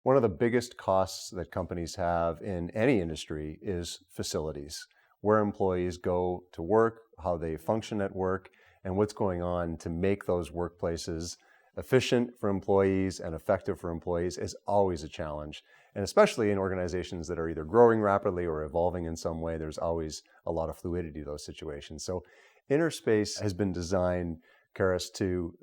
One of the biggest costs that companies have in any industry is facilities, where employees go to work, how they function at work, and what's going on to make those workplaces efficient for employees and effective for employees is always a challenge. And especially in organizations that are either growing rapidly or evolving in some way, there's always a lot of fluidity to those situations. So InnerSpace has been designed, Cerys, to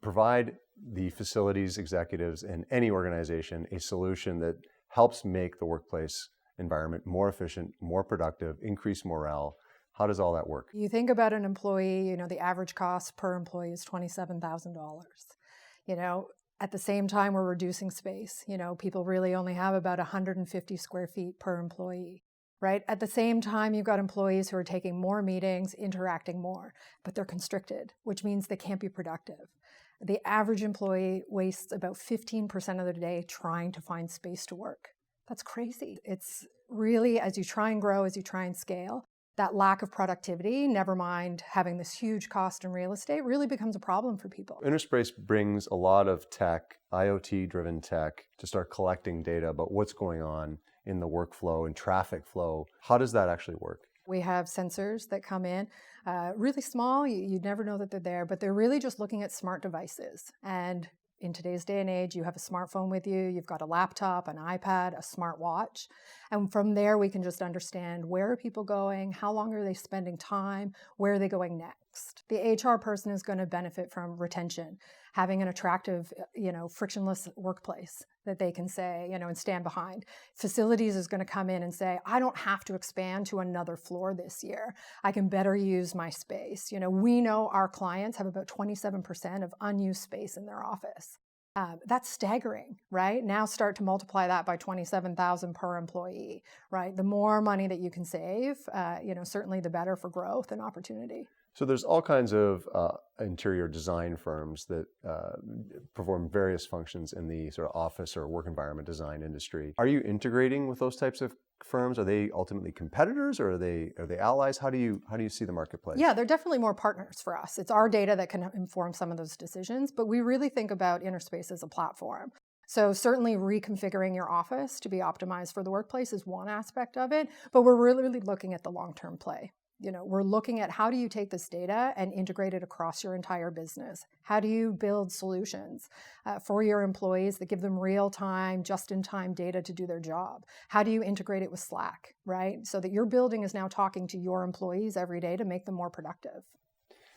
provide the facilities executives in any organization a solution that helps make the workplace environment more efficient, more productive, increase morale. How does all that work? You think about an employee, the average cost per employee is $27,000. At the same time, we're reducing space. People really only have about 150 square feet per employee, right? At the same time, you've got employees who are taking more meetings, interacting more, but they're constricted, which means they can't be productive. The average employee wastes about 15% of their day trying to find space to work. That's crazy. It's really, as you try and grow, as you try and scale, that lack of productivity, never mind having this huge cost in real estate, really becomes a problem for people. InnerSpace brings a lot of tech, IoT-driven tech, to start collecting data about what's going on in the workflow and traffic flow. How does that actually work? We have sensors that come in, really small, you'd never know that they're there, but they're really just looking at smart devices. And in today's day and age, you have a smartphone with you, you've got a laptop, an iPad, a smartwatch. And from there, we can just understand where are people going, how long are they spending time, where are they going next. The HR person is going to benefit from retention, having an attractive, frictionless workplace that they can say, and stand behind. Facilities is going to come in and say, I don't have to expand to another floor this year. I can better use my space. We know our clients have about 27% of unused space in their office. That's staggering, right? Now start to multiply that by 27,000 per employee, right? The more money that you can save, certainly the better for growth and opportunity. So there's all kinds of interior design firms that perform various functions in the sort of office or work environment design industry. Are you integrating with those types of firms? Are they ultimately competitors, or are they allies? How do you see the marketplace? Yeah, they're definitely more partners for us. It's our data that can inform some of those decisions, but we really think about InnerSpace as a platform. So certainly reconfiguring your office to be optimized for the workplace is one aspect of it, but we're really looking at the long-term play. We're looking at how do you take this data and integrate it across your entire business? How do you build solutions for your employees that give them real-time, just-in-time data to do their job? How do you integrate it with Slack, right? So that your building is now talking to your employees every day to make them more productive.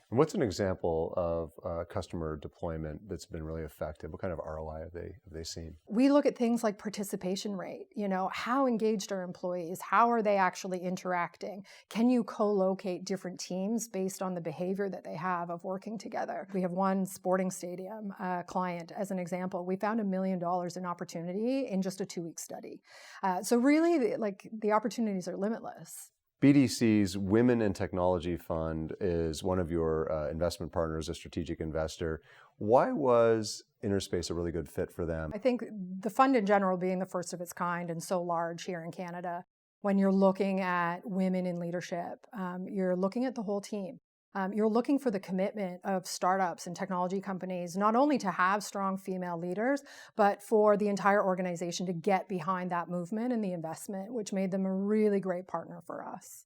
And what's an example of customer deployment that's been really effective? What kind of ROI have they seen? We look at things like participation rate. How engaged are employees? How are they actually interacting? Can you co-locate different teams based on the behavior that they have of working together? We have one sporting stadium client as an example. We found $1 million in opportunity in just a 2-week study. So really, the opportunities are limitless. BDC's Women in Technology Fund is one of your investment partners, a strategic investor. Why was InnerSpace a really good fit for them? I think the fund in general being the first of its kind and so large here in Canada, when you're looking at women in leadership, you're looking at the whole team. You're looking for the commitment of startups and technology companies, not only to have strong female leaders, but for the entire organization to get behind that movement and the investment, which made them a really great partner for us.